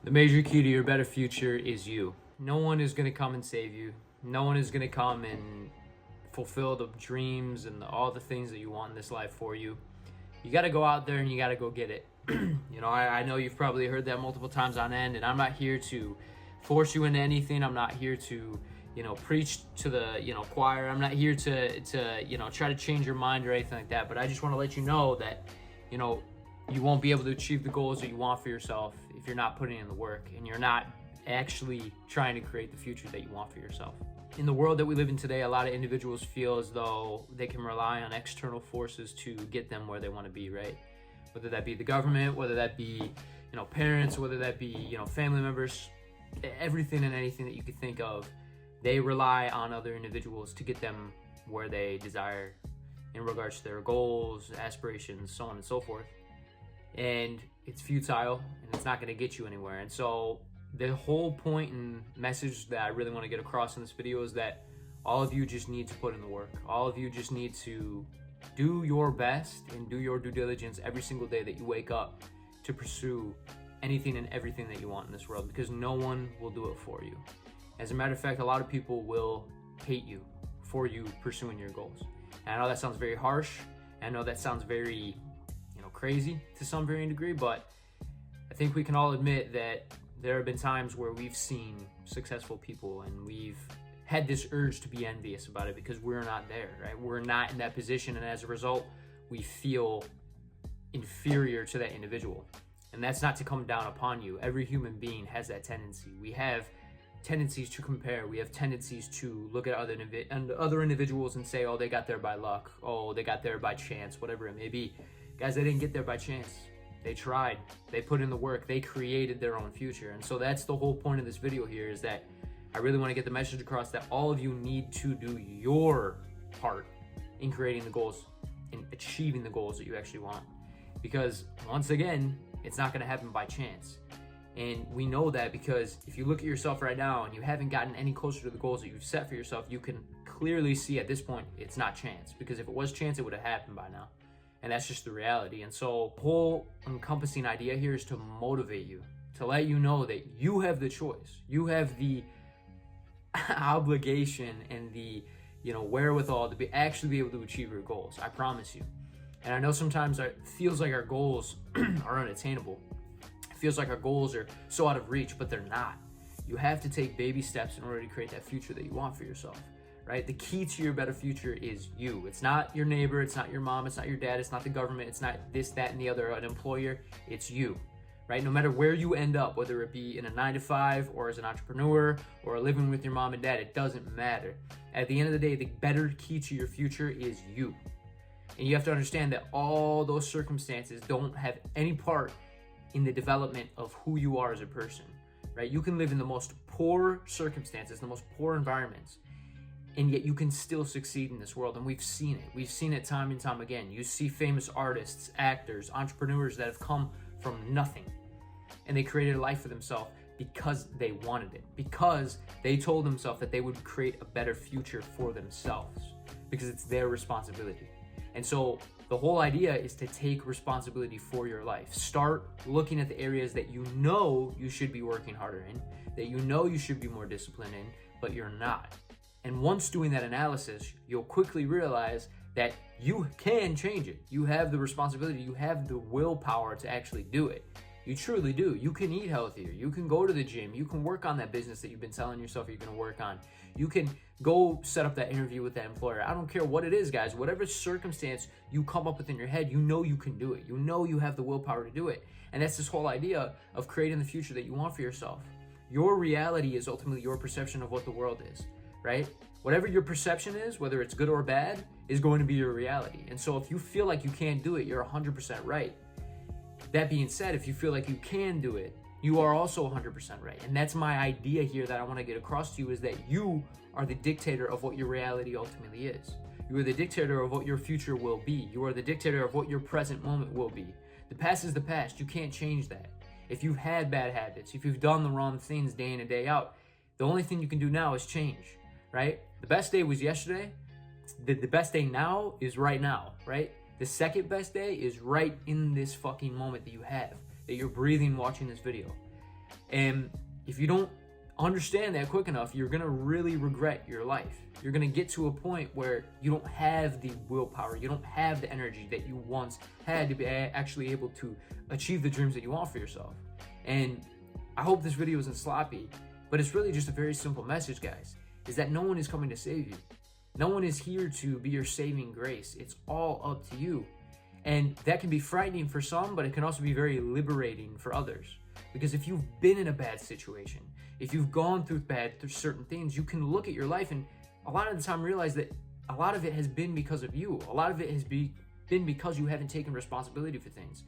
The major key to your better future is you. No one is going to come and save you. No one is going to come and fulfill the dreams and all the things that you want in this life for you. You got to go out there and you got to go get it. I know you've probably heard that multiple times on end, and I'm not here to force you into anything. I'm not here to, preach to the, choir. I'm not here to try to change your mind or anything like that. But I just want to let you know that, you won't be able to achieve the goals that you want for yourself if you're not putting in the work and you're not actually trying to create the future that you want for yourself. In the world that we live in today, a lot of individuals feel as though they can rely on external forces to get them where they want to be, right? Whether that be the government, whether that be, parents, whether that be, family members, everything and anything that you could think of, they rely on other individuals to get them where they desire in regards to their goals, aspirations, so on and so forth. And it's futile and it's not going to get you anywhere. And so the whole point and message that I really want to get across in this video is that all of you just need to put in the work. All of you just need to do your best and do your due diligence every single day that you wake up to pursue anything and everything that you want in this world, because no one will do it for you. As a matter of fact, a lot of people will hate you for you pursuing your goals. And I know that sounds very harsh. I know that sounds very crazy to some varying degree, but I think we can all admit that there have been times where we've seen successful people and we've had this urge to be envious about it because we're not there, right? We're not in that position, and as a result, we feel inferior to that individual. And that's not to come down upon you. Every human being has that tendency. We have tendencies to compare. We have tendencies to look at other individuals and say, oh, they got there by luck. Oh, they got there by chance, whatever it may be. Guys, they didn't get there by chance. They tried, they put in the work, they created their own future. And so that's the whole point of this video here, is that I really want to get the message across that all of you need to do your part in creating the goals, in achieving the goals that you actually want. Because once again, it's not going to happen by chance. And we know that because if you look at yourself right now and you haven't gotten any closer to the goals that you've set for yourself, you can clearly see at this point it's not chance. Because if it was chance, it would have happened by now. And that's just the reality. And so the whole encompassing idea here is to motivate you, to let you know that you have the choice. You have the obligation and the wherewithal to actually be able to achieve your goals. I promise you. And I know sometimes it feels like our goals are unattainable. It feels like our goals are so out of reach, but they're not. You have to take baby steps in order to create that future that you want for yourself. Right? The key to your better future is you. It's not your neighbor, it's not your mom, it's not your dad, it's not the government, it's not this, that, and the other, an employer. It's you, right? No matter where you end up, whether it be in a 9-to-5 or as an entrepreneur or living with your mom and dad, it doesn't matter. At the end of the day, the better key to your future is you. And you have to understand that all those circumstances don't have any part in the development of who you are as a person, right? You can live in the most poor circumstances, the most poor environments, and yet you can still succeed in this world. And we've seen it. We've seen it time and time again. You see famous artists, actors, entrepreneurs that have come from nothing. And they created a life for themselves because they wanted it. Because they told themselves that they would create a better future for themselves. Because it's their responsibility. And so the whole idea is to take responsibility for your life. Start looking at the areas that you know you should be working harder in, that you know you should be more disciplined in, but you're not. And once doing that analysis, you'll quickly realize that you can change it. You have the responsibility, you have the willpower to actually do it. You truly do. You can eat healthier. You can go to the gym. You can work on that business that you've been telling yourself you're going to work on. You can go set up that interview with that employer. I don't care what it is, guys. Whatever circumstance you come up with in your head, you know you can do it. You know you have the willpower to do it. And that's this whole idea of creating the future that you want for yourself. Your reality is ultimately your perception of what the world is. Right? Whatever your perception is, whether it's good or bad, is going to be your reality. And so if you feel like you can't do it, you're 100% right. That being said, if you feel like you can do it, you are also 100% right. And that's my idea here that I want to get across to you, is that you are the dictator of what your reality ultimately is. You are the dictator of what your future will be. You are the dictator of what your present moment will be. The past is the past. You can't change that. If you've had bad habits, if you've done the wrong things day in and day out, the only thing you can do now is change. Right? The best day was yesterday. The best day now is right now, right? The second best day is right in this fucking moment that you have, that you're breathing watching this video. And if you don't understand that quick enough, you're gonna really regret your life. You're gonna get to a point where you don't have the willpower, you don't have the energy that you once had to be actually able to achieve the dreams that you want for yourself. And I hope this video isn't sloppy, but it's really just a very simple message, guys, is that no one is coming to save you. No one is here to be your saving grace. It's all up to you. And that can be frightening for some, but it can also be very liberating for others. Because if you've been in a bad situation, if you've gone through certain things, you can look at your life and a lot of the time realize that a lot of it has been because of you. A lot of it has been because you haven't taken responsibility for things.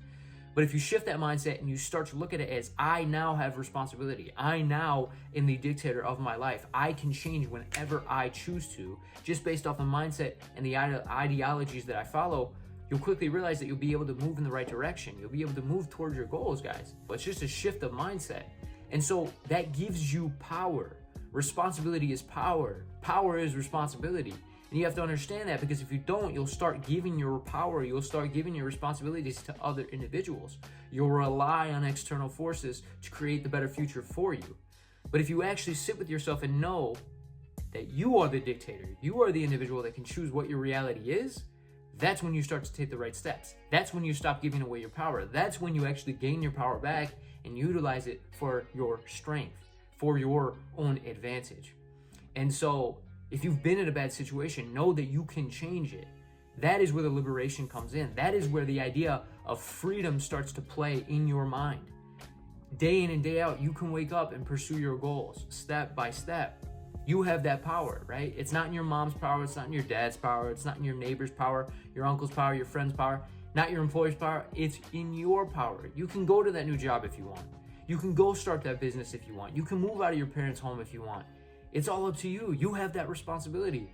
But if you shift that mindset and you start to look at it as, I now have responsibility. I now am the dictator of my life. I can change whenever I choose to, just based off the mindset and the ideologies that I follow, you'll quickly realize that you'll be able to move in the right direction. You'll be able to move towards your goals, guys. But it's just a shift of mindset. And so that gives you power. Responsibility is power. Power is responsibility. And you have to understand that, because if you don't, you'll start giving your power, you'll start giving your responsibilities to other individuals. You'll rely on external forces to create the better future for you. But if you actually sit with yourself and know that you are the dictator, you are the individual that can choose what your reality is, that's when you start to take the right steps. That's when you stop giving away your power. That's when you actually gain your power back and utilize it for your strength, for your own advantage. And so, if you've been in a bad situation, know that you can change it. That is where the liberation comes in. That is where the idea of freedom starts to play in your mind. Day in and day out, you can wake up and pursue your goals step by step. You have that power, right? It's not in your mom's power. It's not in your dad's power. It's not in your neighbor's power, your uncle's power, your friend's power, not your employer's power. It's in your power. You can go to that new job if you want. You can go start that business if you want. You can move out of your parents' home if you want. It's all up to you. You have that responsibility.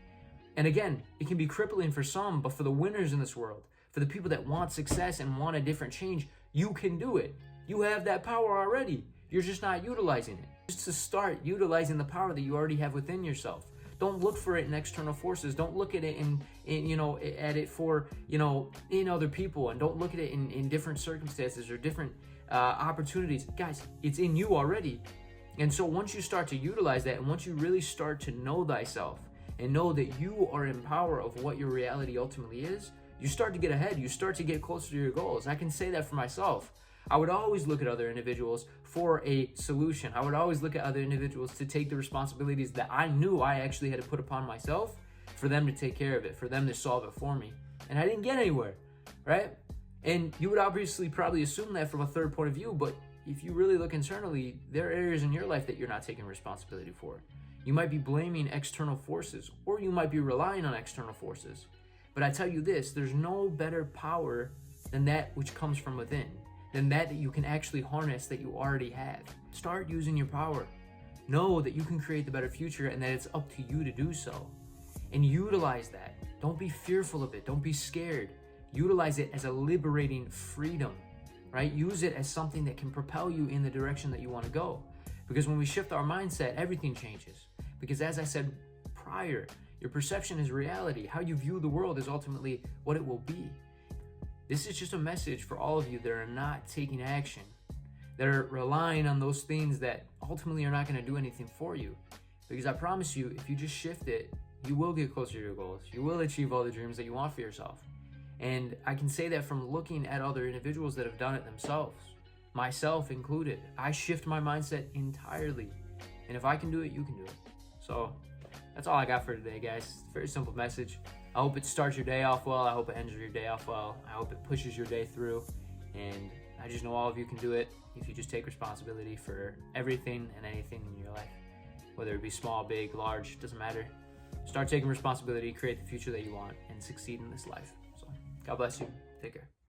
And again, it can be crippling for some, but for the winners in this world, for the people that want success and want a different change, you can do it. You have that power already. You're just not utilizing it. Just to start utilizing the power that you already have within yourself. Don't look for it in external forces. Don't look at it in other people, and don't look at it in different circumstances or different opportunities. Guys, it's in you already. And so once you start to utilize that, and once you really start to know thyself and know that you are in power of what your reality ultimately is, you start to get ahead. You start to get closer to your goals. I can say that for myself. I would always look at other individuals for a solution. I would always look at other individuals to take the responsibilities that I knew I actually had to put upon myself for them to take care of it, for them to solve it for me. And I didn't get anywhere, right? And you would obviously probably assume that from a third point of view, but if you really look internally, there are areas in your life that you're not taking responsibility for. You might be blaming external forces, or you might be relying on external forces. But I tell you this, there's no better power than that which comes from within, than that you can actually harness that you already have. Start using your power. Know that you can create the better future and that it's up to you to do so. And utilize that. Don't be fearful of it. Don't be scared. Utilize it as a liberating freedom. Right? Use it as something that can propel you in the direction that you want to go. Because when we shift our mindset, everything changes. Because as I said prior, your perception is reality. How you view the world is ultimately what it will be. This is just a message for all of you that are not taking action, that are relying on those things that ultimately are not going to do anything for you. Because I promise you, if you just shift it, you will get closer to your goals. You will achieve all the dreams that you want for yourself. And I can say that from looking at other individuals that have done it themselves, myself included. I shift my mindset entirely. And if I can do it, you can do it. So that's all I got for today, guys. It's a very simple message. I hope it starts your day off well. I hope it ends your day off well. I hope it pushes your day through. And I just know all of you can do it if you just take responsibility for everything and anything in your life. Whether it be small, big, large, doesn't matter. Start taking responsibility, create the future that you want, and succeed in this life. God bless you. Take care.